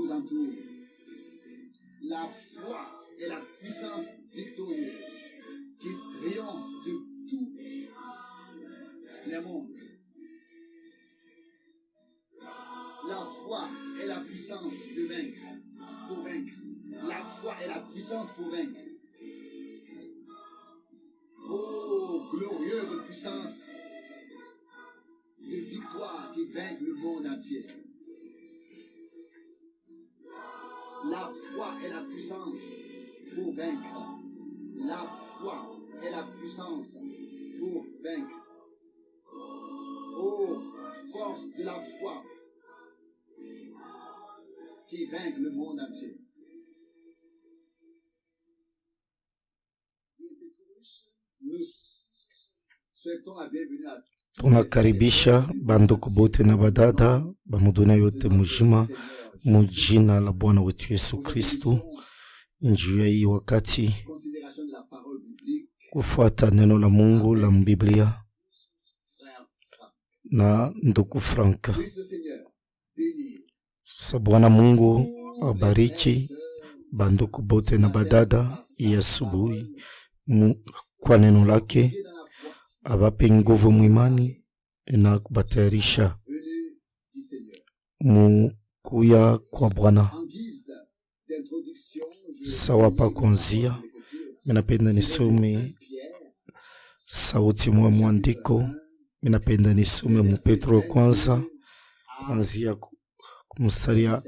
nous entoure. La foi est la puissance victorieuse qui triomphe de tous les mondes. La foi est la puissance de vaincre, pour vaincre. La foi est la puissance pour vaincre. Oh, glorieuse puissance de victoire qui vainque le monde entier. La foi est la puissance pour vaincre. La foi est la puissance pour vaincre. Oh, force de la foi qui vainque le monde entier. Nous souhaitons la bienvenue à tunakaribisha banduku bote na badada bamuduna yote mujima mujina la Bwana wetu Yesu Kristu. Njuu ya hii wakati kufuata neno la Mungu la Biblia na ndugu Frank. Sasa Bwana Mungu abariki banduku bote na badada ya asubuhi kwa neno lake, abape nguvu mwimani na kubatayarisha kuya kwa Bwana. Sawa pa kuanzia, minapenda nisome sauti mwa mwandiko. Minapenda nisome mu Petro kwanza kuanzia kumstari ya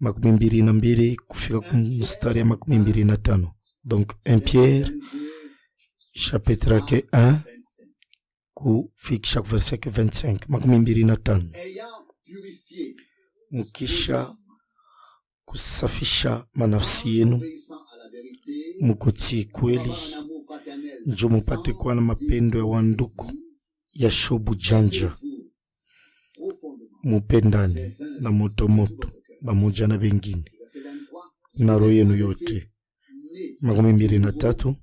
22 kufika kumstari ya 25. Donc 1 Pierre chapitre 1 kufikisha verset 25 25. Mkisha kusafisha manafsi yenu mkutii kweli, njo mupate kuwa na mapendo ya wanduku ya shobu janja, mupendane na moto moto pamoja na bengine na roho yenu yote. 23.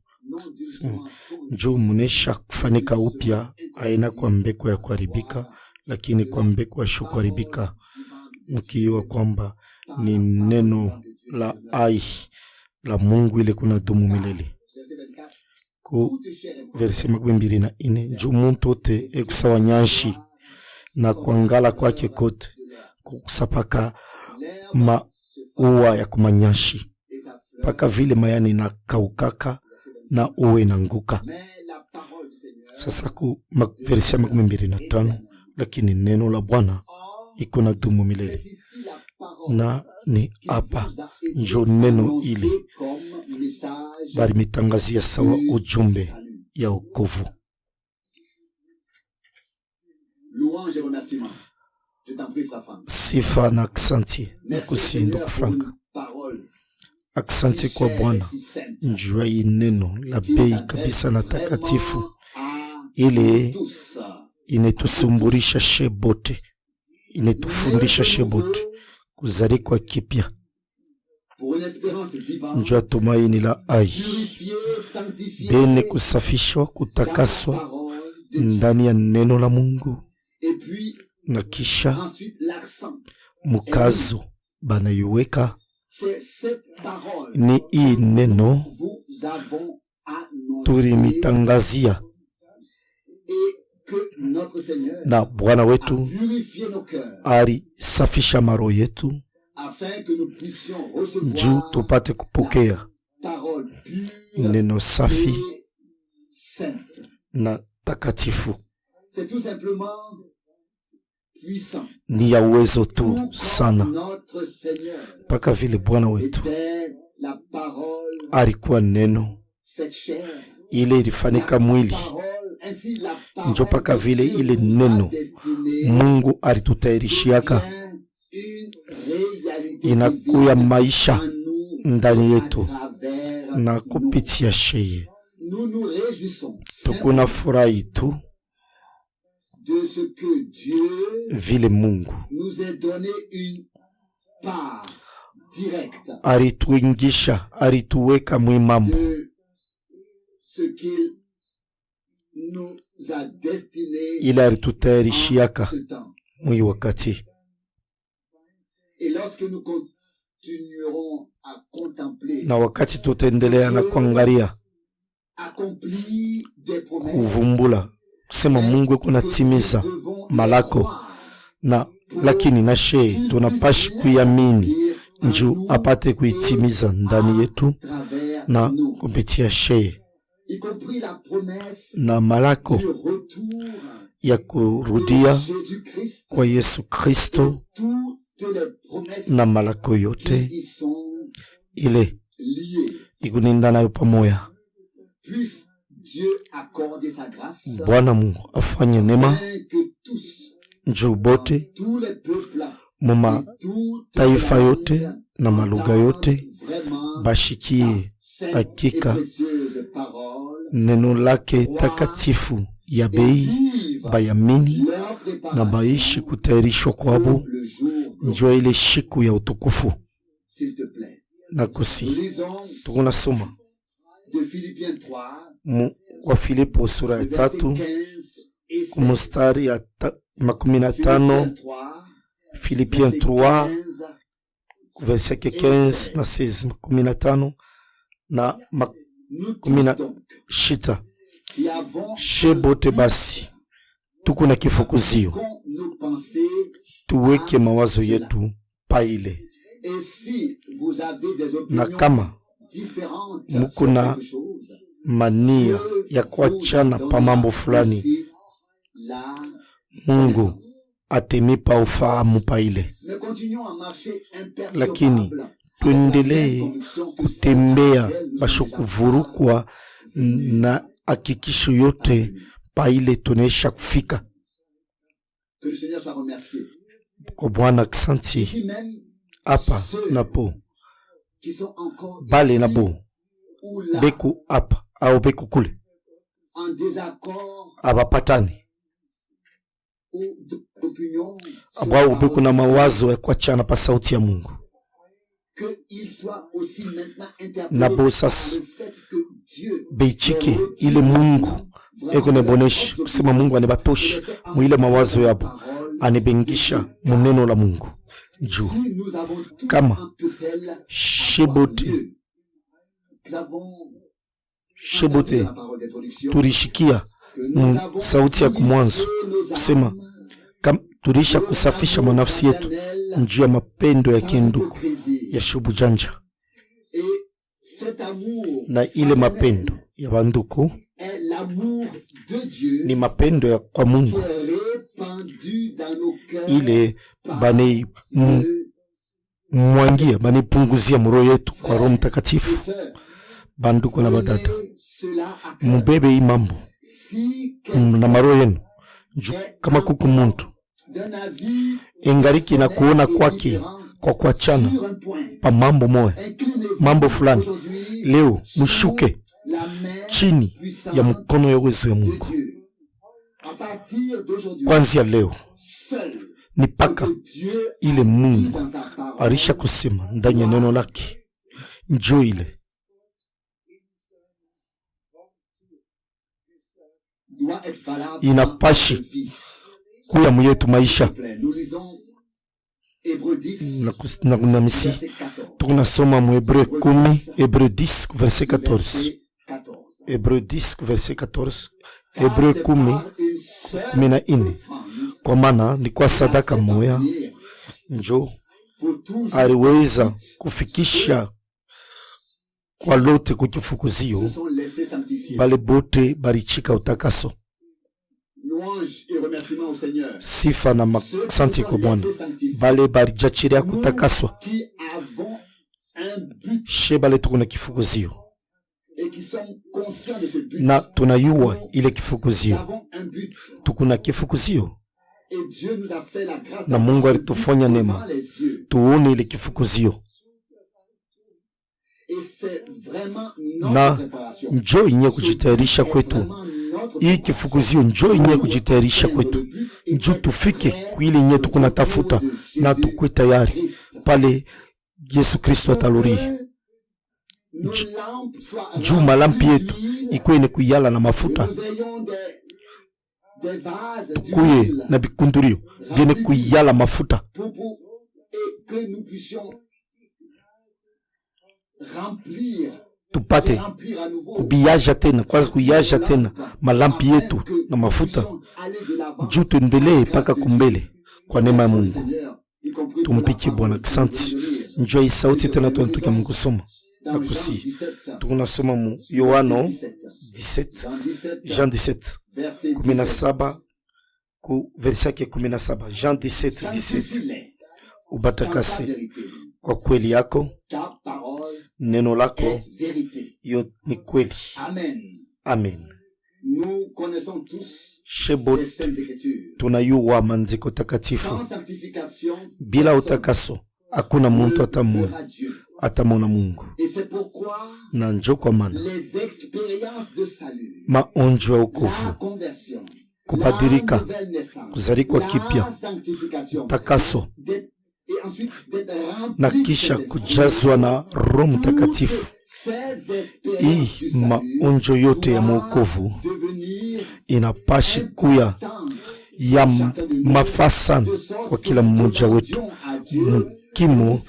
Njo munesha kufanika upya, aina kwa mbeko ya kuharibika, lakini kwa mbeko ya shukuharibika, mkiwa kwamba ni neno la ai la Mungu ile kuna dumu milele. Ku verse 24, njo muntu ote ekusawa nyanshi na kuangala kwake kote kusapaka maua ya kumanyashi, paka vile mayani na kaukaka na uwe na nguka. Sasa ku verse 25, lakini neno la Bwana iko na dumu milele. Na ni hapa njo neno ile bari mitangazia sawa ujumbe ya wokovu. Sifa na aksanti na kusindu kufranka. Aksanti kwa Bwana njua hii neno la bei kabisa na takatifu, ile inetusumburisha shebote, inetufundisha shebote kuzari kwa kipya, njua tumaini la ai bene kusafishwa, kutakaswa ndani ya neno la Mungu. Na kisha mukazo banayuweka ni hii neno tulimitangazia, na Bwana wetu ari safisha maro yetu njuu tupate kupokea neno safi na takatifu. Ni ya uwezo tu sana, paka vile Bwana wetu alikuwa neno ile ilifanika mwili, njo paka vile ile neno Mungu alitutayarishiaka inakuya maisha ndani yetu, na kupitia sheye tukuna furahi tu vile Mungu alituingisha, alituweka mwimambo ila alitutayarishiaka mwi wakati. na wakati tutaendelea na kuangalia kuvumbula kusema Mungu kunatimiza malako na lakini na sheye tunapashi kuiamini njuu apate kuitimiza ndani yetu na kupitia sheye na malako ya kurudia kwa Yesu Kristo na malako yote ile ikuninda nayo pamoja. Bwana Mungu afanye neema njuu bote muma taifa yote na malugha yote bashikie hakika neno lake takatifu ya bei bayamini na baishi kutayarishwa kwabo njua ile shiku ya utukufu. Na kusi tukunasoma wa Filipo sura ya 3 kumustari ya 15, Philippiens 3 verset 15 na 16, 15 na 16. Shebote basi tuko na kifukuzio, tuweke mawazo yetu paile, na kama muko na mania ya kuachana pa mambo fulani, Mungu atemipa ufahamu paile, lakini tuendelee kutembea bashokuvurukwa na hakikisho yote paile tunaisha kufika. Kwa Bwana kisanti hapa napo bale nabo beku hapa au beku kule abapatani abao beku na mawazo ya kuachana pa sauti ya Mungu nabo sasa beichike ile Mungu eko neboneshi kusema Mungu anebatoshi muile mawazo yabo anebengisha muneno la Mungu juu kama shebote turishikia sauti ya kumwanzo kusema turisha kusafisha manafsi yetu njuu ya mapendo ya kinduku ya shubujanja, na ile mapendo ya banduku ni mapendo ya kwa Mungu ile bane mwangia bane punguzia muro yetu kwa Roho Mtakatifu. Banduku na badada mubebe hii mambo na maro yenu kama kuku muntu engariki na kuona kwake kwa kuachana pa mambo moya mambo fulani. Leo mushuke chini ya mkono ya uwezo ya Mungu. Kwanzia leo ni paka ile Mungu arisha kusema ndani ya neno lake njoo ile inapashi kuya mwetu maisha. Na kunamisi tunasoma mu Hebreu 10 Hebreu 10 verset 14, Hebreu 10 verset 14, Hebreu 10:14. Kwa maana ni kwa sadaka moya njo aliweza kufikisha kwa lote kukifukuzio bale bote barichika utakaso. Sifa na maksanti kwa Bwana bale barijachiria kutakaswa shebale tukuna kifukuzio na tunayua ile kifukuzio tukuna kifukuzio, na Mungu alitufanya neema tuone ile kifukuzio, na njoo inye kujitayarisha kwetu. Hii kifukuzio njoo inye kujitayarisha kwetu, njoo tufike kuili nye tukuna tafuta na tukwe tayari pale Yesu Kristo ataluri. Njoo malampi yetu ikuwe ni kuyala na mafuta, tukuye na bikundurio gene kuyala mafuta tupate kubiyaja tena, kwanza kuyaja tena malampi yetu na mafuta, juu tuendelee mpaka kumbele kwa neema ya Mungu. Tumpiki Bwana. Asante. Njoo hii sauti tena tunatoka Mungu soma na kusi. Tunasoma mu Yohano 17, Jean 17, 17 ku versi yake 17. Jean 17, 17. Ubatakase kwa kweli yako, neno lako yo ni kweli. Amen. Shebot tunayua maandiko takatifu. Bila utakaso hakuna muntu atamona Mungu. Na njo kwa maana maonjo ya wokovu, kubadilika, kuzaliwa kipya, utakaso na kisha kujazwa na Roho Mtakatifu. Hii maonjo yote ya wokovu inapashi kuya ya mafasa kwa kila mmoja wetu. Mkimo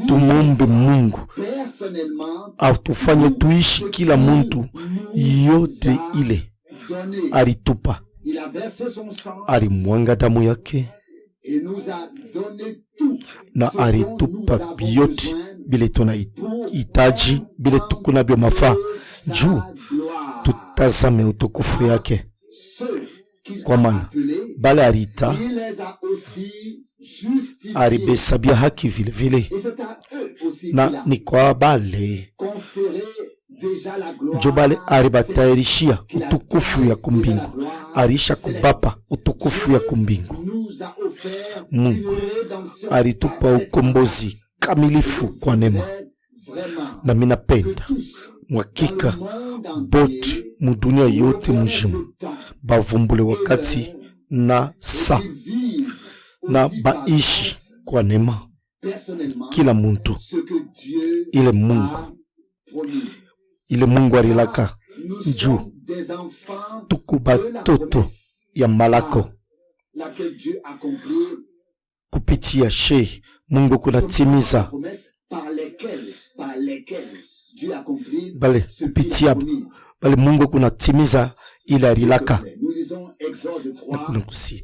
tumombe Mungu atufanye tuishi kila muntu yote ile alitupa, alimwanga damu yake na alitupa yote bile tunahitaji, bile tukunabyo mafaa, juu tutazame utukufu yake. Kwa maana bale alita alibesabia haki vile vile, na ni kwa bale njo bale alibatayarishia utukufu ya kumbingu, arisha kubapa utukufu ya kumbingu. Mungu alitupa ukombozi kamilifu kwa neema, na minapenda mwakika bote mudunia yote mujima bavumbule wakati na sa na baishi kwa neema kila muntu ile Mungu alilaka juu tuku batoto ya malako kupitia shei Mungu kunatimiza bale kupitia bale Mungu kunatimiza ile alilaka.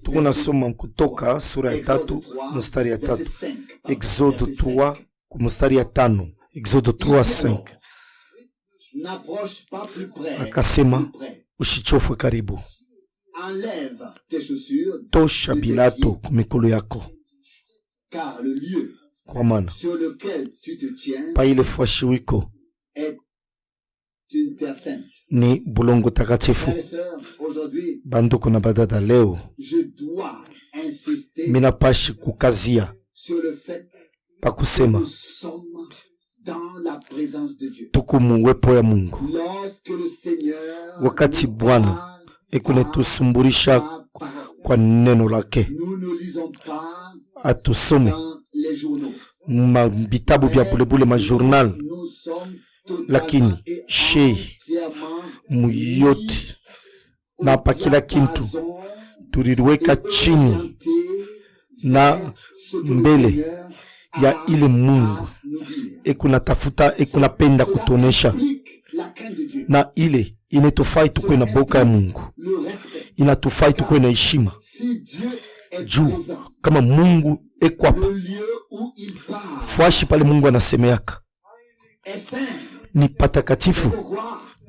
Tunasoma Kutoka sura ya 3 mstari ya 3, Exode 3 mstari ya 5, Exode 3:5. Akasema ushichofwe karibu, tosha bilato kumikolo yako, kwa maana pa ile fwashi wiko ni bulongo takatifu. Banduku na badada, leo minapashi kukazia pa kusema tuku muwepo ya Mungu. Wakati Bwana ekunetusumburisha kwa neno lake, atusome mabitabu bya bulebule majournal, lakini shei muyote na pa kila kintu tuliriweka chini na mbele ya ile Mungu ekunatafuta ekunapenda kutonesha, na ile inatufai tukwe na boka ya Mungu, inatufai tukwe na heshima juu kama Mungu ekwapa fwashi pale Mungu anasemeaka ni patakatifu.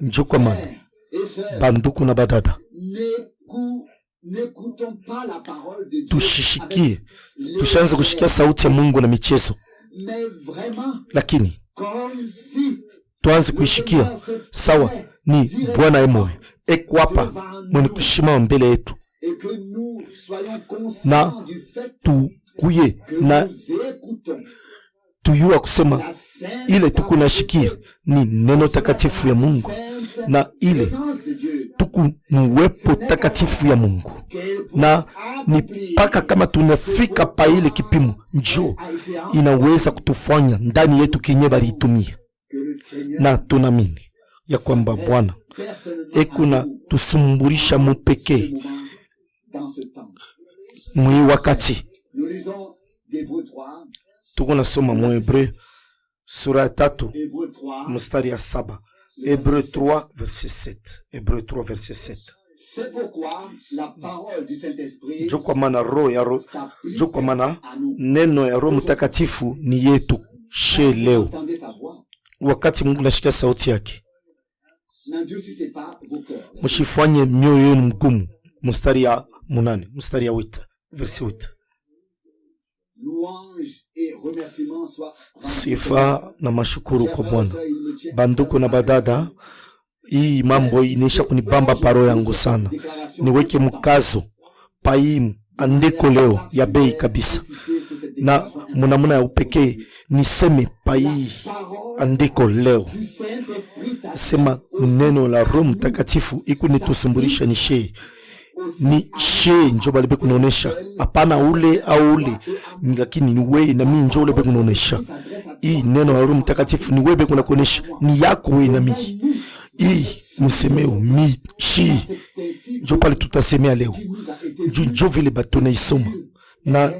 Njo kwa maana banduku na badada, tushishikie, tushanze kushikia sauti ya Mungu na michezo, lakini tuanze kuishikia sawa ni Bwana emoe ekwapa mwenye kushima mbele yetu, na tukuye na tuyua kusema ile tukunashikia ni neno takatifu ya Mungu, na ile tuku mwepo takatifu ya Mungu, na ni paka kama tunafika pa ile kipimo njo inaweza kutufanya ndani yetu kinye bali itumia, na tunamini ya kwamba Bwana ekuna tusumburisha mupeke mwi wakati. Tukuna soma mu Hebreu sura ya 3 Hébreux 3, mstari ya 7. Hébreux 3 verset 7. Hébreux 3 verset 7. c'est pourquoi la parole du Saint-Esprit Njo kwa maana roho ya roho, s'applique njo kwa maana à nous. neno ya Roho Mtakatifu ni yetu she leo. Entendez sa voix. Wakati Mungu nasikia sauti yake, N'endurcissez pas vos cœurs. msifanye mioyo yenu mgumu. Mstari ya 8, mstari ya 8, verset 8. Louange et remerciement soient Sifa na mashukuru kwa Bwana. Banduku na badada, hii mambo inaisha kunibamba paro yangu sana. Niweke mkazo pa hii andiko leo ya bei kabisa, na munamuna ya upekee niseme pa hii andiko leo. Sema neno la Roho Mtakatifu iku nitusumburisha ni shei. Ni shei njo balibe kunaonesha. Hapana ule au ule, lakini ni wewe na mimi njo ulebe kunaonesha. Hii neno la Roho Mtakatifu ni wewe kuna kuonesha. Ni yako wewe na mimi. Hii msemeo mi shi njo pale tutasemea leo. Njo vile batona isoma na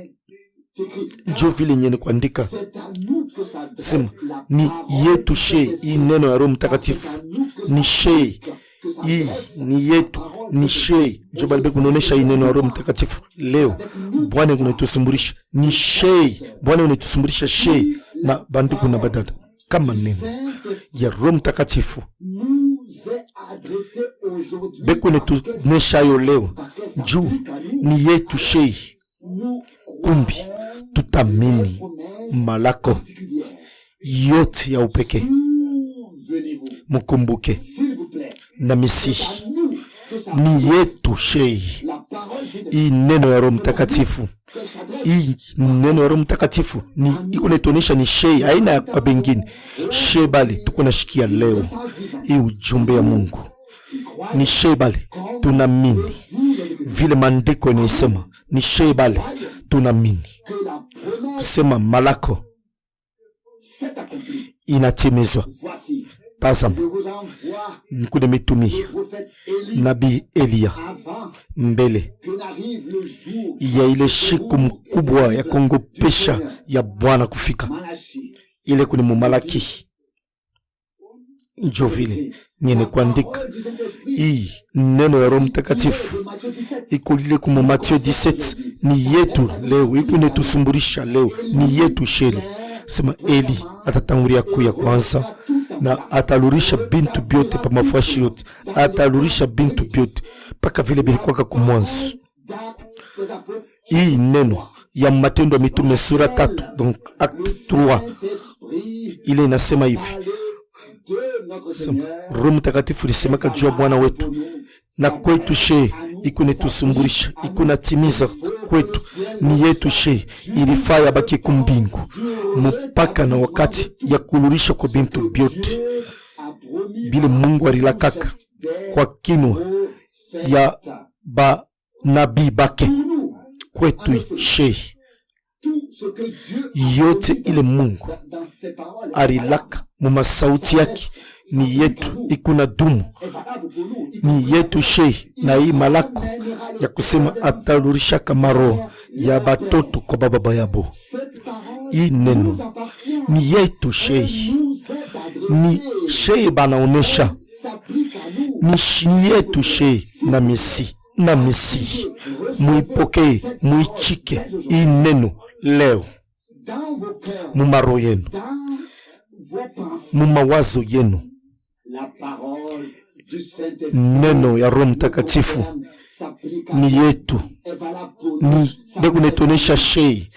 njo vile nyene kuandika. Sema ni yetu she. Hii neno ya Roho Mtakatifu ni she. Hii ni yetu ni she. Njo balibe kunaonesha hii neno ya Roho Mtakatifu leo. Bwana kunatusumburisha ni she. Bwana kunatusumburisha she na banduku na badada. Kama neno ya Roho Mtakatifu beku netunesha yo leo juu ni yetu shei. Kumbi tutamini malako yote ya upeke. Mukumbuke na misihi ni yetu shei. Hii neno ya Roho Mtakatifu, hii neno ya Roho Mtakatifu ni iko netonesha ni shei, haina ya kwa bengine shei, bali tuko nashikia leo hii ujumbe ya Mungu ni shei, bali tunamini vile maandiko yanasema ni shei, bali tunamini sema malako inatimizwa. Tazama nikune mitumia Nabii Elia mbele ya ile siku mkubwa ya kongopesha ya Bwana kufika. Ile kuni Malaki njo vile nyene kuandika hii neno ya Roho Mtakatifu ikulile kumu Mathayo 17 ni yetu leo, ikune tusumburisha leo ni yetu shele. Sema Eli atatangulia kuya kwanza na atalurisha bintu byote pa mafashi yote, atalurisha bintu byote paka vile bilikuwa kumwanzo. Hii neno ya Matendo ya Mitume sura 3 donc acte 3 ile inasema hivi. Roho Mtakatifu lisemaka juu ya Bwana wetu na kwetu she ikune tusumburisha ikuna timiza kwetu ni yetu she ilifaa yabaki kumbingu mpaka na wakati ya kulurisha kwa bintu byote bile Mungu alilakaka kwa kinwa ya ba nabii bake kwetu she yote ile Mungu alilaka mu masauti yake ni yetu ikuna dumu ni yetu she. Na hii malako ya kusema atalurisha kamaro ya batoto kwa baba yabo, hii neno ni yetu she, ni she banaonesha ni yetu she na misi muipokee muichike hii neno leo mumaro yenu mumawazo yenu. Neno ya Roho Mtakatifu ni yetu, ni beku netonesha shei,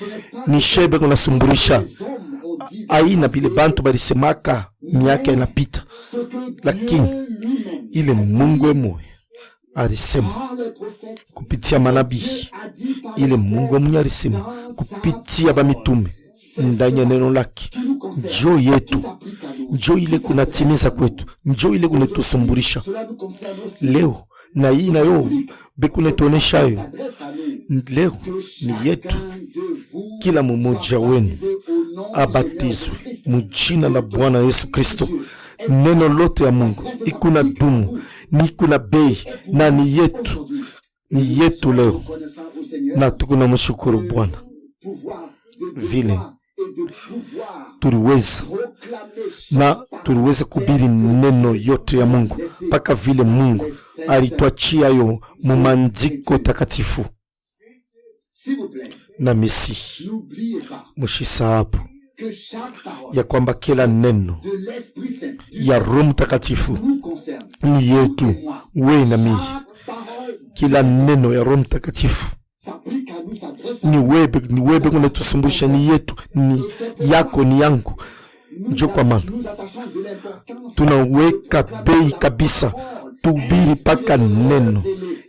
ni shei beku nasumburisha. Aina bile bantu balisemaka miaka inapita, lakini ile Mungu emoye alisema kupitia manabii, ile Mungu mwenye alisema kupitia bamitume ndani ya neno lake. Njoo yetu, njoo ile kunatimiza kwetu, njoo ile kunetusumburisha leo. Na hii nayo bekunetonesha yo leo ni yetu. Kila mmoja wenu abatizwe mujina la Bwana Yesu Kristo. Neno lote ya Mungu ikuna dumu, ni kuna bei, na ni yetu leo, na tukuna mshukuru Bwana vile tuliweza na tuliweza kubiri neno yote ya Mungu mpaka vile Mungu alituachia yo mu maandiko takatifu. Na misi mushisahabu ya kwamba kila neno ya Roho Mtakatifu ni yetu, we na mimi. Kila neno ya Roho Mtakatifu ni wewe kunatusumbulisha, ni yetu, ni yako, ni yangu. Njo kwa maana tunaweka bei kabisa tubiri paka neno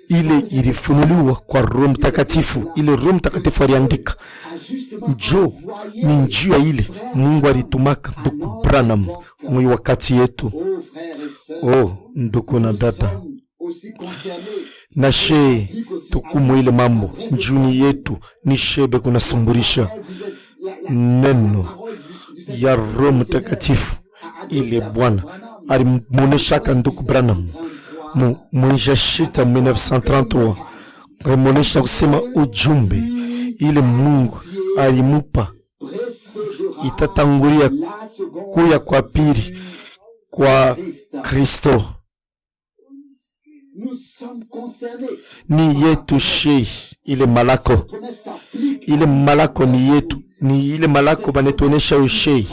ile ilifunuliwa kwa Roho Mtakatifu, ile Roho Mtakatifu aliandika. Njo ni njia ile Mungu alitumaka ndugu Branham mwi wakati yetu. Ndugu na dada na she tukumu ile mambo njuni yetu ni shebe kunasumburisha neno ya Roho Mtakatifu ile Bwana alimuoneshaka ndugu Branham mwinja shita 1933 alimuonesha kusema ujumbe ile Mungu alimupa itatangulia kuya kwa pili kwa Kristo. Ni yetu shei ile malako, ile malako ni yetu, ni ile malako banetuonesha ushei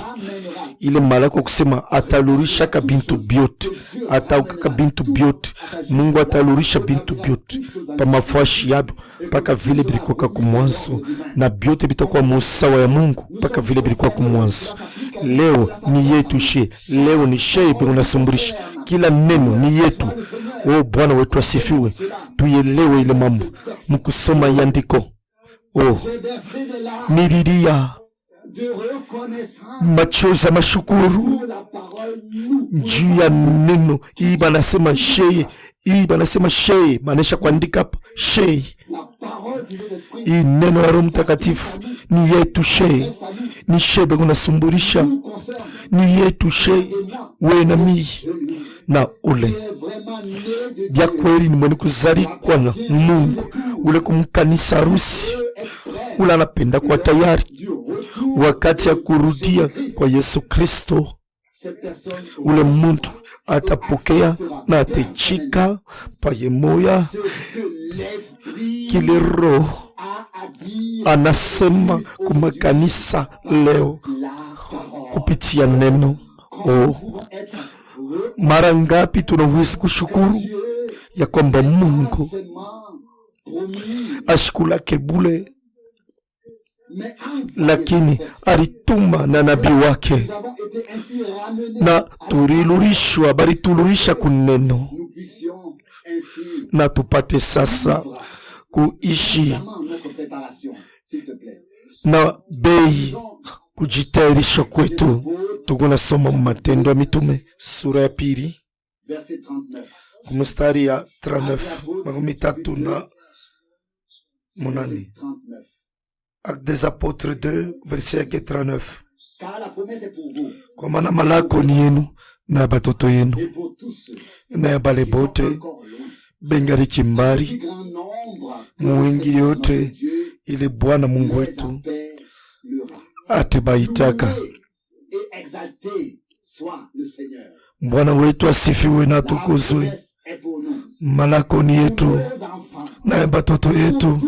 ile malako kusema atalurisha ka bintu byote, atauka bintu byote. Mungu atalurisha bintu byote pa mafashi yabo paka vile bilikuwa kumwanzo, na byote bitakuwa musawa ya Mungu paka vile bilikuwa kumwanzo. Leo ni yetu she, leo ni she unasumburisha. Kila neno ni yetu. Bwana wetu asifiwe. Tuelewe ile mambo mkusoma yandiko. Nililia machozi ya mashukuru juu ya neno hii. Banasema shei, hii banasema shei, manesha kuandika hapa shei. Hii neno ya Roho Mtakatifu ni yetu shei, ni shebe kunasumburisha, ni yetu shei, we na mii na ule bya kweli ni mwenye kuzarikwa na Mungu, ule kumkanisa harusi, ule anapenda kwa tayari wakati ya kurudia kwa Yesu Kristo. Ule mtu atapokea na atechika pamoja kile Roho anasema kumakanisa leo kupitia neno. Mara ngapi tunaweza kushukuru ya kwamba Mungu ashikulake bule, lakini alituma na nabii wake na turilurishwa, bari tulurisha kuneno na tupate sasa kuishi na bei kujitayarisha kwetu. Tukuna soma Matendo ya Mitume sura ya pili kumstari ya 39 8. Actes des Apôtres 2 verset 39. Kwa maana malako ni yenu na batoto yenu na ya bale bote bengari kimbari mwingi yote ile Bwana Mungu wetu atibaitaka. Bwana wetu asifiwe na tukuzwe. Malako ni yetu na ya batoto yetu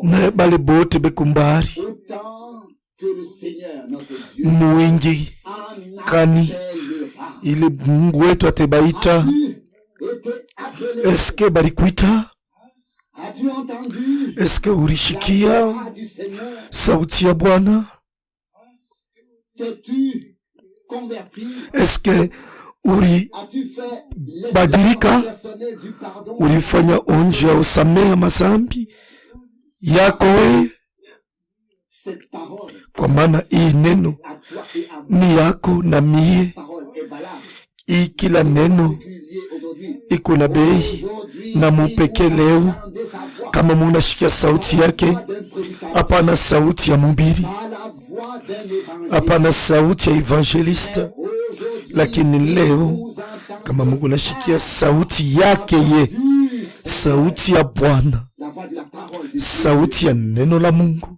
na bale bote bekumbari mwingi kani ile Mungu wetu atebaita. Eske barikuita? Eske urishikia sauti ya Bwana? Eske uri badilika? Ulifanya onje ya usamehe mazambi yako we? Kwa maana hii neno ni yako na mie. Hii kila neno iko na bei na mupeke leo. Kama munashikia sauti yake, hapana sauti ya mubiri, hapana sauti ya evangelista, lakini leo kama Mungu nashikia sauti yake ye, sauti ya Bwana, sauti ya neno la Mungu.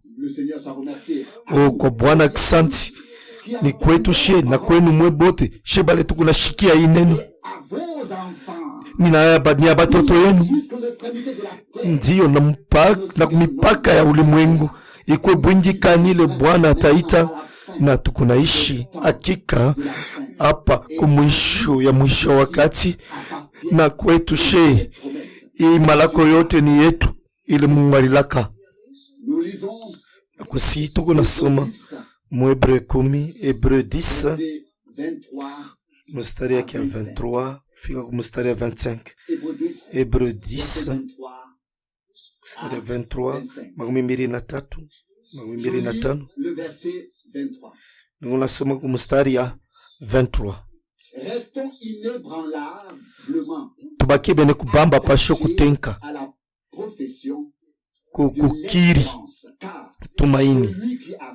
O kwa Bwana aksanti. Ni kwetu she na kwenu mwe bote she bale tukunashikia hii neno. Ni ya batoto yenu. Ndiyo na mipaka ya ulimwengu ikwe bwingikani Bwana ataita na tukunaishi hakika hapa kumwisho ya mwisho wakati na kwetu she hii malako yote ni yetu ile Mungu alilaka. Kusi tukunasoma Hebreu 10, Hebreu 10 mstari yake ya 23 fika kwa mstari ya 25. Hebreu 10 mstari ya 23 23 25. Tunasoma kwa mstari ya 23. Restons inébranlablement. Tubaki bene kubamba pasho kutenka kukiri tumaini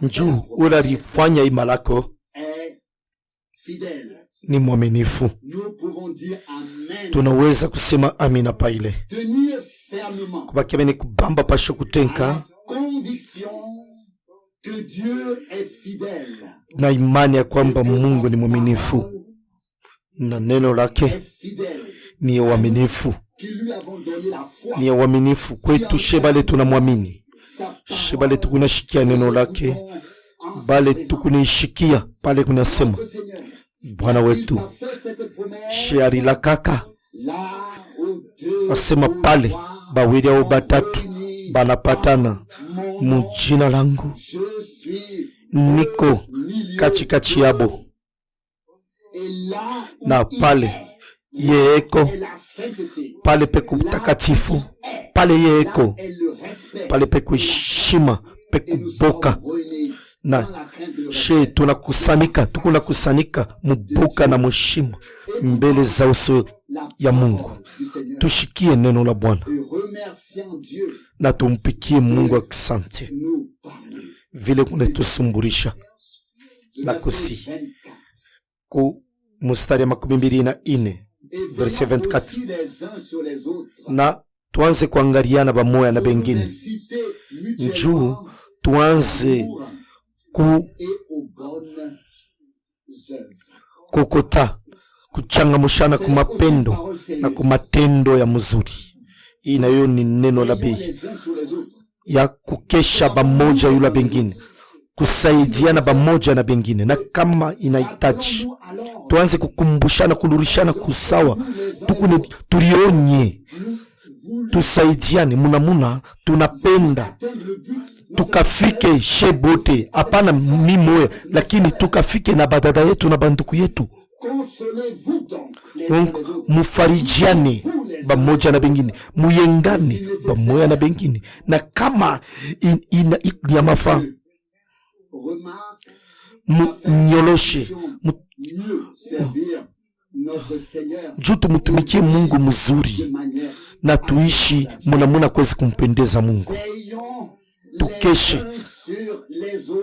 njuu ula rifanya imalako ni mwaminifu. Tunaweza kusema amina paile. Kubaki bene kubamba pasho kutenka na imani ya kwamba Mungu ni mwaminifu na neno lake ni uaminifu. Ni uaminifu kwetu shebale tunamwamini. Shebale tukunashikia neno lake. Bale tukunishikia pale kunasema Bwana wetu shiari la kaka asema pale bawili au batatu banapatana mujina langu niko katikati yabo, na pale yeeko pale peku takatifu, pale yeeko pale peku heshima, peku boka na she tunakusanika, tukunakusanika muboka na mheshima mbele za uso ya Mungu. Tushikie neno la Bwana na tumpikie Mungu asante vile kunetusumburisha na kusi ku mstari ya 24 verse 24. Na tuanze kuangaliana bamoya na bengine njuu tuanze kukota kuchangamushana kumapendo na kumatendo ya mzuri. Hii nayo ni neno la bei ya kukesha bamoja yula bengine, kusaidiana bamoja na bengine, na kama inahitaji tuanze kukumbushana, kulurishana kusawa, tulionye, tusaidiane munamuna, tunapenda tukafike shebote, hapana mimoe, lakini tukafike na badada yetu na banduku yetu. Mufarijiane bamoja na bengine, muyengane bamoja na bengine, na kama ya mafa mnyoloshe jutu mutumikie Mungu mzuri na tuishi munamuna kwezi kumpendeza Mungu.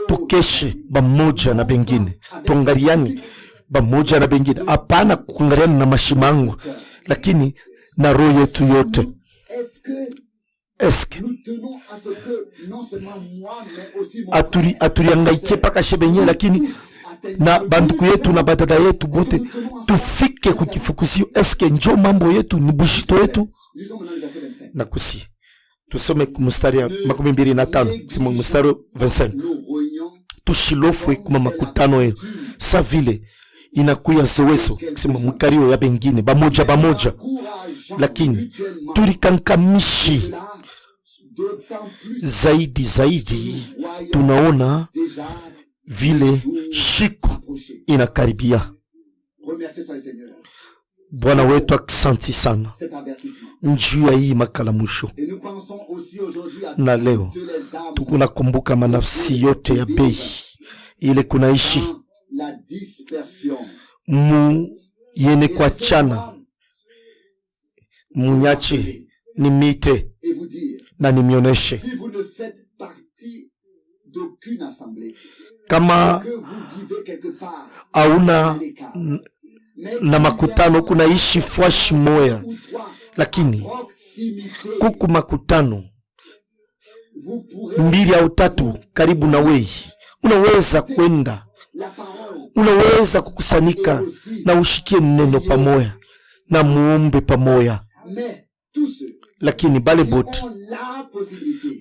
Tukeshe bamoja na bengine, tuangaliane bamoja na bengine, hapana kuangaliana na mashimangu, lakini na roho yetu yote. Eske aturiangaike paka shebenye, lakini na banduku yetu na badada yetu bote tufike kukifukuzio. Eske njo mambo yetu ni bushito yetu na kusi. Tusome mstari ya 25, kusema mstari 25. Tushilofwe kuma makutano yetu sa vile inakuya zowezo, kusema mkario ya bengine bamoja, lakini tulikankamishi zaidi. Tunaona vile shiko inakaribia. Bwana wetu aksanti sana njuu ya hii makalamusho. Na leo tukunakumbuka manafsi yote ya bei ile kunaishi yene kwa chana munyache ni mite na nimioneshe kama hauna na makutano kunaishi fwashi moya, lakini kuku makutano mbili au tatu karibu na wei unaweza kwenda, unaweza kukusanyika na ushikie neno pamoja na muombe pamoja, lakini bale bote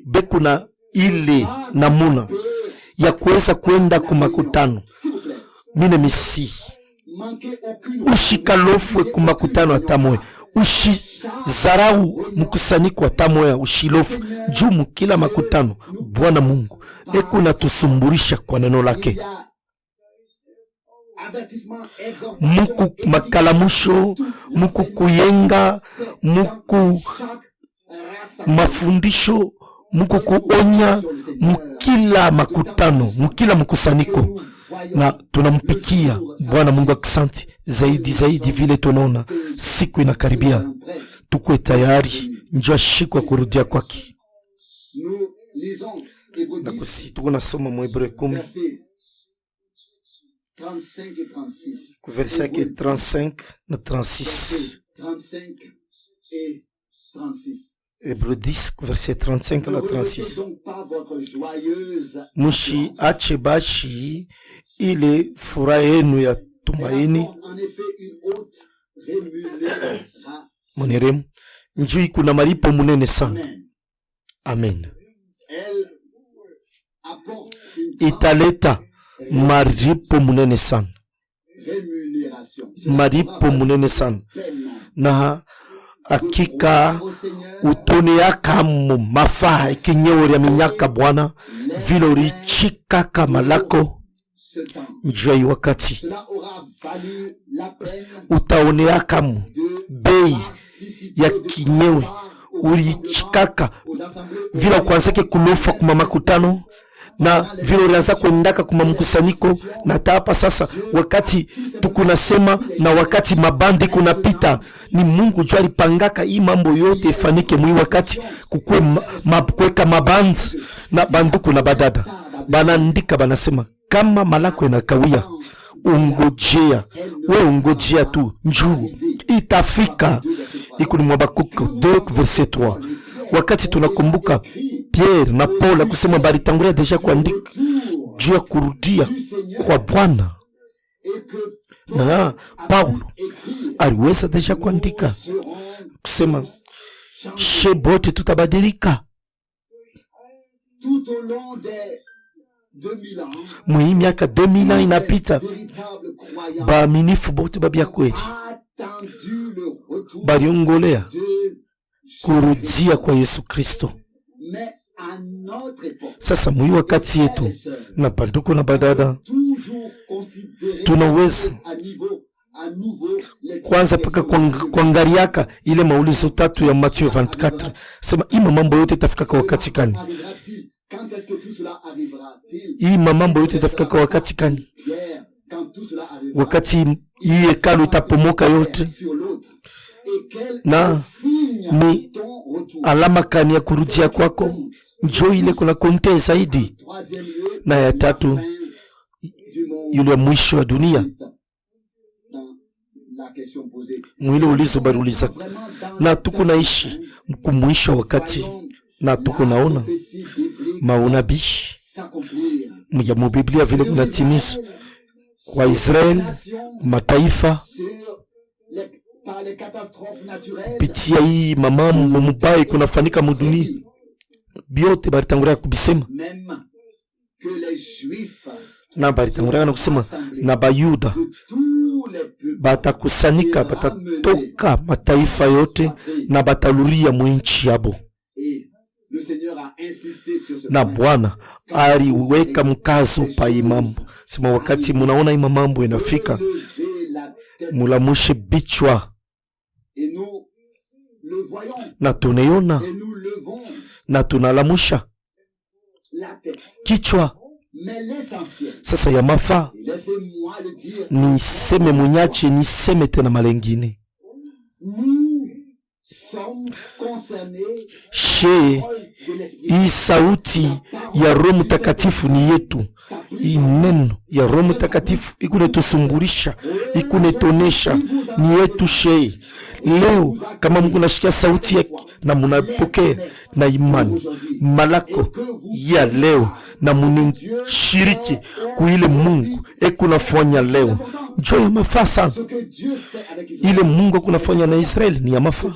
bekuna ile namuna ya kuweza kwenda kumakutano. Mine misi ushikalofwe kumakutano atamoya, ushizarau mkusanyiko atamoya, ushilofu jumu kila makutano. Bwana Mungu ekuna tusumburisha kwa neno lake. Muku makalamusho, muku kuyenga, muku mafundisho, muku kuonya, mukila makutano, mukila mkusanyiko, na tunampikia Bwana Mungu aksanti zaidi vile tunaona siku inakaribia, tukwe tayari njoo shikwa kurudia kwake. Na kusi tuko nasoma mu Hebreu 10 verset 35 na 36. Hebreu 10 verset 35 na 36. Mushi ache bashi ile furaha yenu ya tumaini muniremu, njui kuna malipo munene sana. Amen. Italeta maripo munene sana, maripo munene sana, na hakika utone yakamu mafaa ikinyewori ya minyaka Bwana vile urichika kama lako njoi wakati utaone yakamu bei ya kinyewe urichikaka vile kwanzake kulofa kuma makutano na vile urianza kuendaka kuma mkusanyiko. Na tapa sasa wakati tukunasema na wakati mabandi kunapita, ni Mungu jua alipangaka hii mambo yote ifanike mwi wakati kukwe kweka mabandi na banduku na badada banandika banasema kama malako inakawia ungojea, we ungojea tu njuu itafika. Ikuni Mwabakuku 2 verset 3. Wakati tunakumbuka Pierre na Paul kusema balitangulia deja kuandika juu ya kurudia kwa Bwana, na Paulo aliweza deja kuandika kusema shebote tutabadilika. Mwi miaka 2000 inapita, baaminifu bote babia kweli baliongolea kurudia kwa Yesu Kristo. Sasa wakati yetu na banduku na badada, tunaweza kwanza paka kuangaliaka ile maulizo 3 ya Mathayo 24. Sema ima mambo yote itafika kwa wakati gani? Ima mambo yote itafika kwa wakati gani? Wakati hii hekalu itapomoka yote, na ni alama kani ya kurudia kwako? Njoo ile kuna konte zaidi. Na ya 3 yule mwisho wa dunia, mwile ulizo baruliza, na tuko naishi kumwisho wakati, na tuko naona maunabii ya Biblia vile kunatimizwa kwa Israeli, mataifa kupitia hii mamambo mubaya kunafanika mudunia biote balitangulia kubisema, na balitangulia na kusema na Bayuda batakusanika, batatoka mataifa yote na bataluria mwinchi yabo. Na Bwana aliweka mkazo pa imambo, sema wakati munaona ima mambo inafika, mulamushe bichwa, na tunaiona na tunalamusha kichwa. Sasa ya mafa niseme munyache, niseme tena malengine, she hii sauti ya Roho Mtakatifu ni yetu. Hii neno ya Roho Mtakatifu ikunetusumburisha, ikunetonesha, ni yetu shei. Leo kama Mungu nashikia sauti yake na munapokea na imani malako ya leo na munishiriki kuile Mungu ekunafanya leo, njoo ya mafaa sana. Ile Mungu kunafanya na Israeli ni ya mafaa.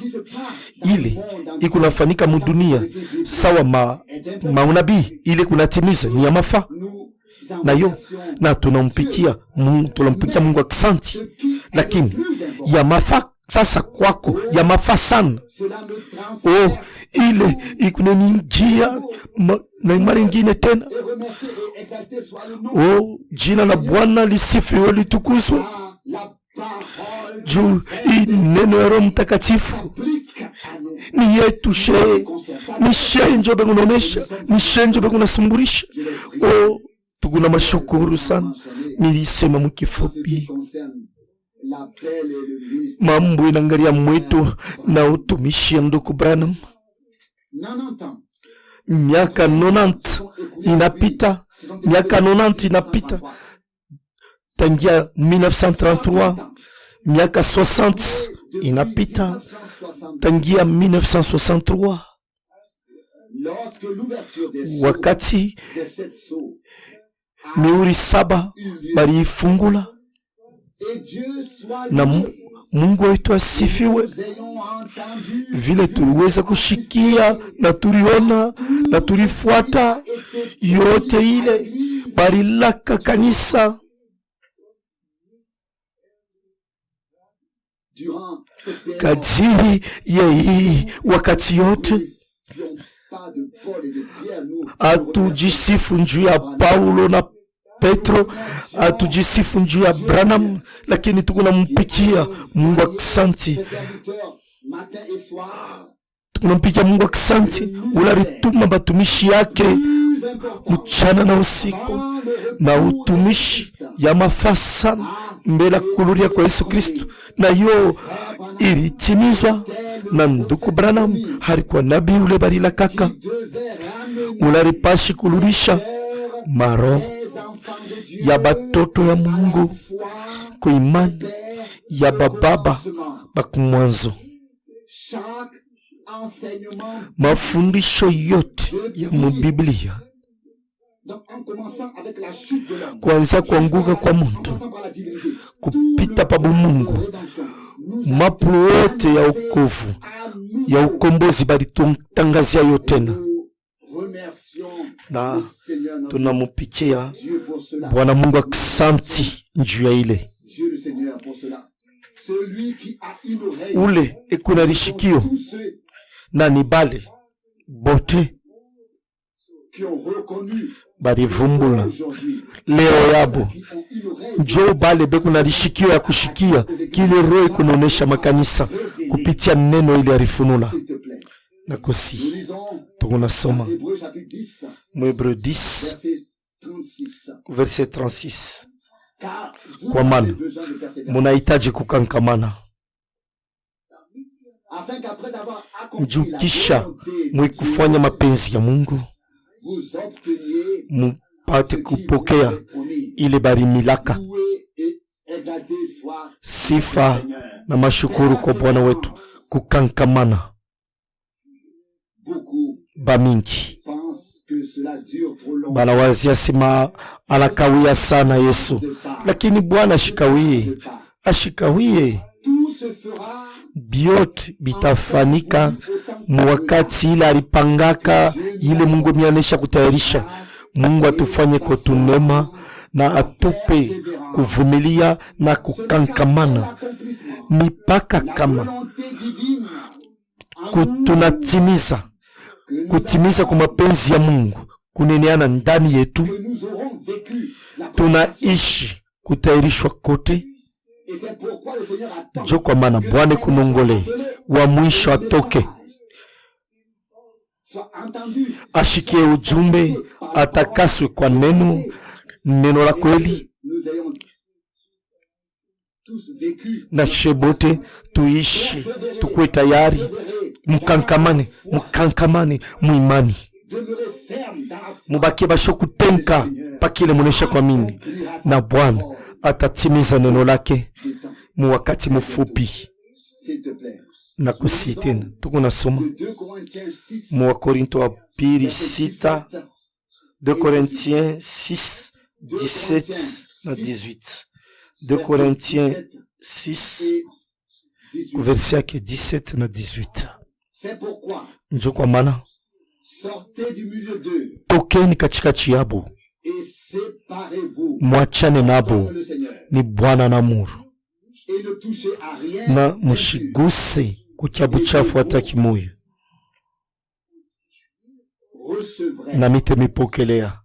Ile ikunafanika mudunia sawa maunabii ile kunatimiza ni ya mafaa. Na yo na tunampikia Mungu aksanti, lakini ya mafaa sasa kwako ya mafaa sana. Ile ikuneningia na imani ingine tena. Jina la Bwana lisifiwe, litukuzwe. Juu hii neno ya Roho Mtakatifu ni yetu shee, ni shee njo bengunaonesha, ni shee njo bengunasumburisha. Tukuna mashukuru sana. Nilisema mkifupi mambo inangaria mwetu na utumishi ya ndugu Branham. Miaka 90 inapita, miaka 90 inapita tangia 1933, miaka 60 inapita tangia 1963, wakati mihuri 7 baliifungula. Na Mungu wetu asifiwe. Vile tuliweza kushikia na tuliona na tulifuata yote ile barilaka kanisa. Kadiri ya hii wakati yote atujisifu njuu ya Paulo na Petro, atujisifu njuu ya Branham, lakini tukunampikia Mungu aksanti. Tukunampikia Mungu aksanti. Ularituma batumishi yake mchana na usiku, na utumishi ya mafaa sana mbele kuluria kwa Yesu Kristo, na yo ilitimizwa na ndugu Branham. Halikuwa nabii ule barila kaka, ularipashi kulurisha maro ya batoto ya Mungu kwa imani ya bababa bakumwanzo. Mafundisho yote ya mubiblia, kuanzia kuanguka kwa mtu kupita pa Mungu, mapu yote ya ukovu ya ukombozi balitutangazia yote tena. Na tunamupikia Bwana Mungu aksanti njuu ya ile. Ule ekuna rishikio na nibale bote barivumbula leo yabo, njoo bale bekuna rishikio ya kushikia kile roho kunaonesha makanisa kupitia neno ile arifunula. Na kusi tunasoma Hebreu 10 verset 36, kwa maana munahitaji kukankamana njuu kisha mwikufanya mapenzi ya Mungu mupate kupokea ile barimilaka. Sifa na mashukuru kwa Bwana wetu. Kukankamana bamingi banawazia sima alakawia sana Yesu, lakini Bwana ashikawie biote bitafanika mwakati ile alipangaka ile Mungu mianesha kutayarisha. Mungu atufanye kwa tunema na atupe kuvumilia na kukankamana mipaka kama kutimiza kwa mapenzi ya Mungu kuneneana ndani yetu. Tunaishi kutayarishwa kote. Jo kwa maana Bwana kunongole wa mwisho atoke, ashikie ujumbe, atakaswe kwa neno la kweli, na shebote tuishi tukue tayari mukankamane muimani, mubaki basho kutenka pakile munesha kuamini, na Bwana atatimiza neno lake mu wakati mfupi. Na kusi tena tuko nasoma mu Wakorinto wa pili 6, 2 Corinthiens 6 17 na 18. 2 Corinthiens 6 verset yake 17 na 18. Njo kwa maana tokeni katikati yabo, mwachane nabo, ni Bwana na muru, na mushiguse kuchabu chafu hata kimoyo, na mitemipokelea,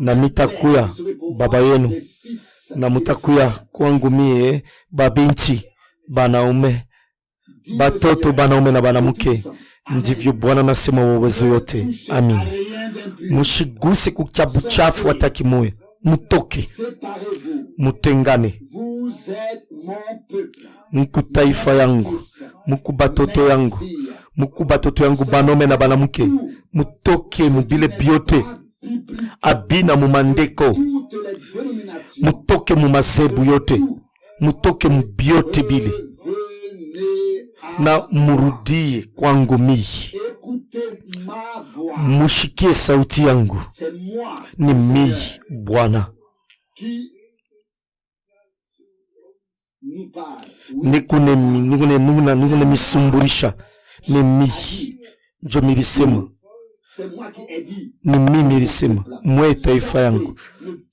na mitakuya baba yenu, na mutakuya kwangu mie babinti banaume, batoto banaume na banamuke. Ndivyo Bwana nasema wa uwezo yote. Amin. Mushiguse kuchabu chafu hata kimoyo, mutoke, mutengane. Muku taifa yangu, muku batoto yangu banaume na banamuke, mutoke mubile biote abina mumandeko, mutoke mumazebu yote, mutoke mubiote bile, na murudie kwangu mii. Mushikie sauti yangu, ni mii Bwana. Nikune misumburisha, ni mii njo milisema, ni mimi milisema, mwe taifa yangu,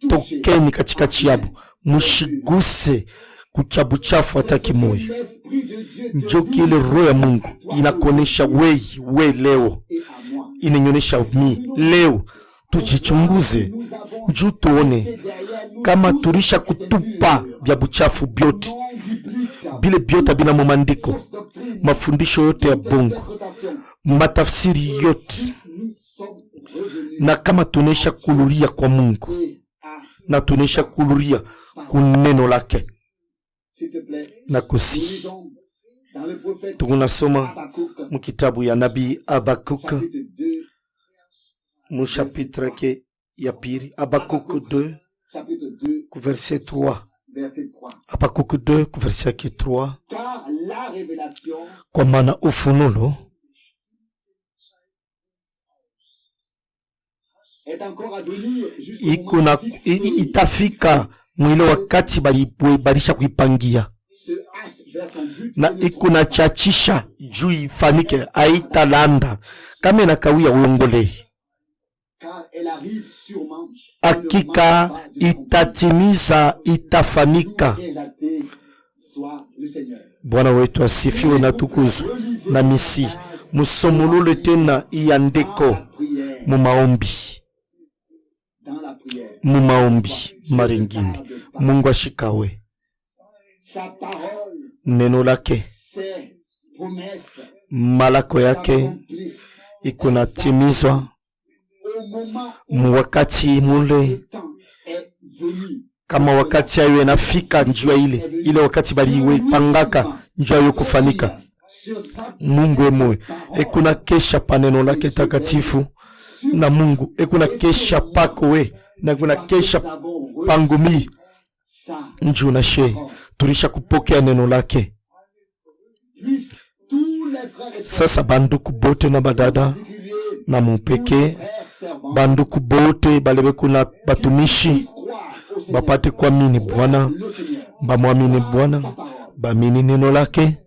tokeni katikati yabo, mushiguse kuchabu chafu hata kimoyo. Njo kile roho ya Mungu inakonesha we leo, inanyonesha mi leo. Tujichunguze njoo tuone kama turisha kutupa bya buchafu byote, bile byote bina mamandiko, mafundisho yote ya bongo, matafsiri yote, na kama tunesha kuluria kwa Mungu, na tunesha kuluria kuneno lake. Na kusi tunasoma mukitabu ya nabii Habakuk mu chapitre ke ya pili, Habakuk 2 verset 3. Habakuk 2 verset 3. Kwa maana ufunulo itafika mwile wakati barisha kuipangia, na ikuna chachisha juu ifanike, aitalanda kama inakawia uongole. Hakika itatimiza, itafanika. Bwana wetu asifiwe na tukuzwe. Na misi musomulule tena iandiko mu maombi maringini. Mungu ashikawe. Neno lake, malako yake ikuna timizwa mu wakati mule, kama wakati ayo nafika njua ile wakati bali pangaka njua yo kufanika. Mungu emwe ekuna kesha paneno lake takatifu, na Mungu ekuna kesha pako we, na kuna kesha pangumi njuu na she turisha kupokea neno lake. Sasa banduku bote na badada na mupeke, banduku bote balebe kuna batumishi bapate kuamini Bwana, bamwamini Bwana, bamini neno lake,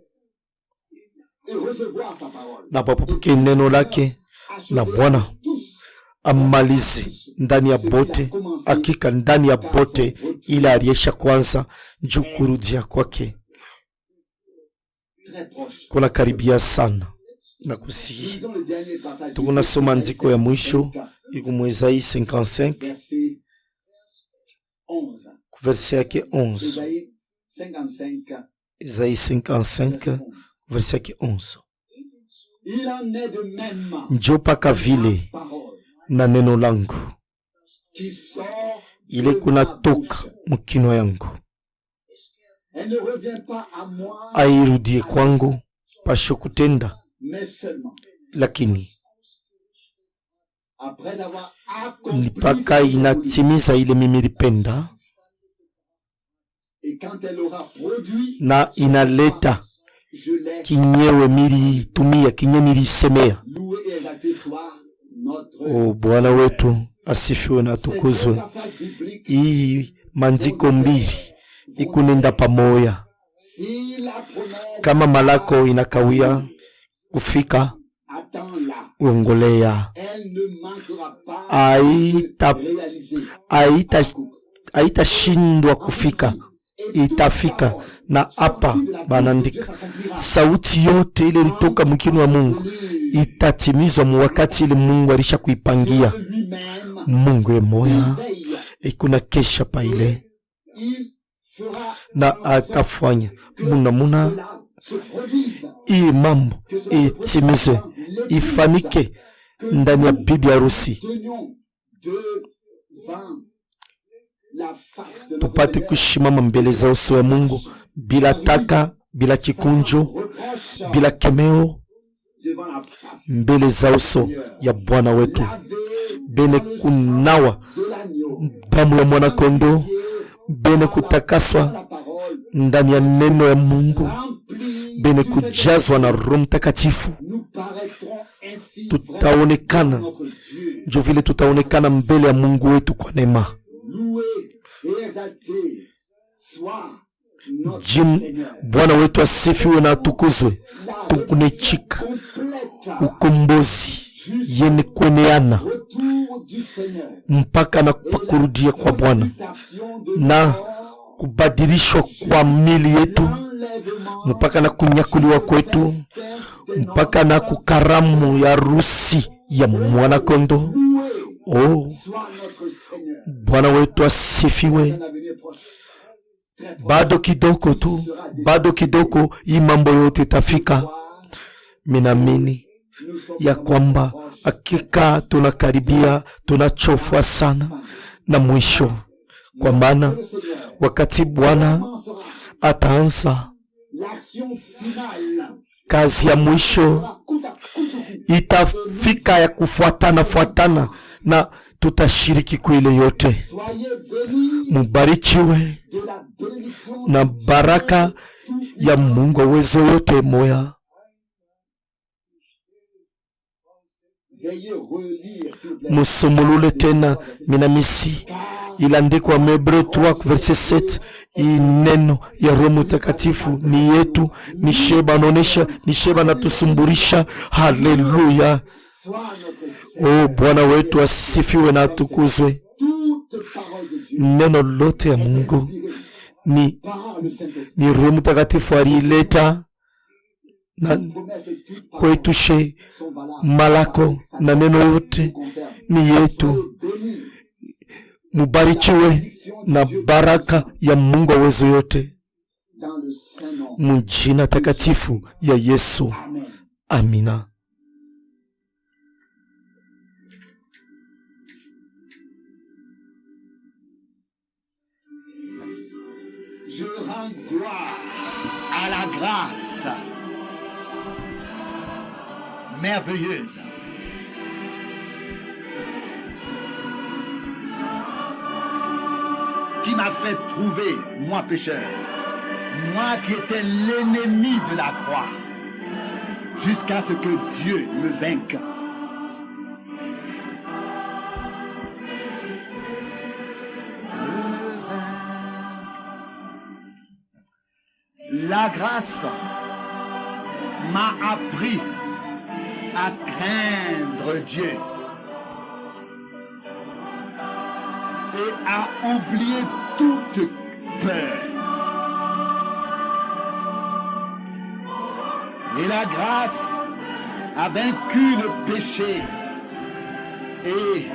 na bapokee neno lake, na Bwana amalize ndani ya bote. Hakika ndani ya bote ile aliyesha kwanza njoo kurudia kwake kuna karibia sana. Na kusihi tunasoma andiko ya mwisho iko mu Isaii 55 verset yake 11. Isaii 55 verset yake 11. Njoo paka vile na neno langu ile kuna toka mukino yangu, airudie kwangu pasho kutenda, mais seulement lakini après avoir accompli mpaka ce que inatimiza ile mimi nilipenda, et quand elle aura produit na inaleta je l'ai kinyewe militumia, kinye milisemea. loué et exalté soit notre O Bwana wetu asifiwe na atukuzwe. passage biblique. Hii manziko mbili ikunenda pamoja. Si la promesse Kama malako inakawia kufika, attend-la, uongolea, elle ne manquera pas Aïta- de réaliser. haitashindwa kufika, itafika. Na hapa banandika sauti yote ile ilitoka mkini wa Mungu itatimizwa mu wakati ile Mungu alisha kuipangia. Lui-même Mungu moya veille. ikuna kesha pa ile Il fera na atafanya muna cela se produise. hii mambo itimize, ifanike ndani ya bibi harusi, Tenions devant la face de notre tupate Seigneur. kushimama mbele za uso wa Mungu bila taka, bila kikunjo, Reproche bila kemeo, devant la face mbele za uso ya Bwana wetu, bene kunawa de l'agneau. damu ya mwana kondoo, bene kutakaswa La parole ndani ya neno ya Mungu, remplie bene du Seigneur. kujazwa na Roho Mtakatifu. Nous paraîtrons ainsi Tutaonekana vraiment notre Dieu. njo vile tutaonekana mbele ya Mungu wetu kwa neema. Loué et exalté soit notre Jim, Seigneur. Bwana wetu asifiwe na atukuzwe. La Tukunechika complète ukombozi yene kweneana retour du Seigneur. mpaka na pakurudia kwa Bwana Mutation de na corps, kubadilishwa kwa mili yetu l'enlèvement mpaka na kunyakuliwa kwetu mpaka na kukaramu ya harusi ya mwana kondo. loué Oh, soit notre Seigneur. Bwana wetu asifiwe. Un avenir proche. Très proche. Bado kidogo tu, bado kidogo, hii mambo yote itafika. Minamini Nous sommes ya kwamba hakika tunakaribia, tunachofwa sana na mwisho, kwa maana le Seigneur. wakati Bwana Commencera ataanza l'action finale. kazi ya mwisho, Coup à coup. itafika ya kufuatana na tutashiriki kwa ile yote. Soyez bénis Mubarikiwe de la bénédiction na baraka ya Mungu wa uwezo yote moya. Veuillez relire, s'il vous plaît. Musumulule tena minamisi ilandikwa Hebreu 3 verset 7. Hii neno ya Roho Mtakatifu ni yetu, ni sheba anaonesha, ni sheba natusumburisha. Haleluya! Soit notre Seigneur. O Bwana wetu asifiwe na atukuzwe. Toute parole de Dieu Neno lote ya Mungu inspirée ni par le Saint-Esprit. ni Roho Mtakatifu alileta na Promesse et toute parole kwetushe sont valables. malako na neno yote Concerne. ni yetu. Bénis Mubarikiwe na baraka ya Mungu wa uwezo yote dans le saint nom. mujina takatifu ya Yesu. Amen. Amina. Je rends gloire à la grâce merveilleuse qui m'a fait trouver, moi pécheur, moi qui étais l'ennemi de la croix, jusqu'à ce que Dieu me vainque. La grâce m'a appris à craindre Dieu et à oublier toute peur. Et la grâce a vaincu le péché et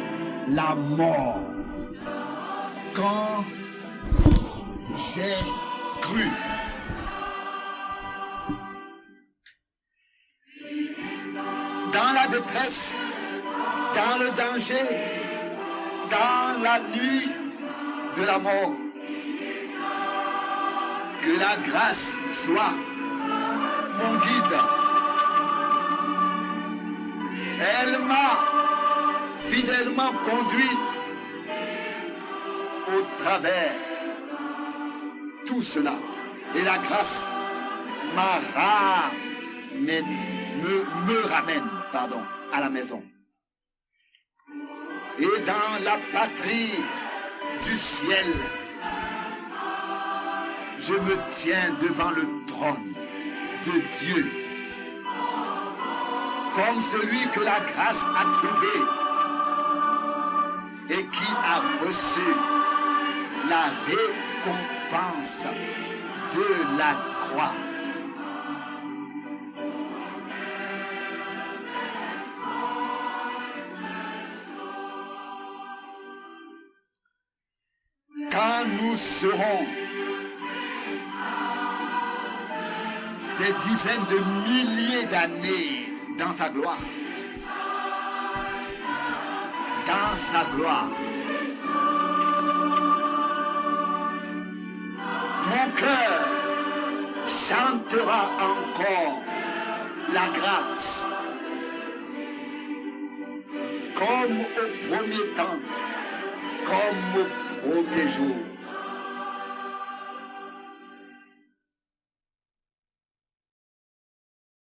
la mort. Quand j'ai cru. Dans la détresse, dans le danger, dans la nuit de la mort. Que la grâce soit mon guide Elle m'a fidèlement conduit au travers tout cela. Et la grâce me ramène à la maison. Et dans la patrie du ciel, je me tiens devant le trône de Dieu, comme celui que la grâce a trouvé et qui a reçu la récompense de la croix. Quand nous serons des dizaines de milliers d'années dans sa gloire, mon cœur chantera encore la grâce comme au premier temps, comme au premier jour.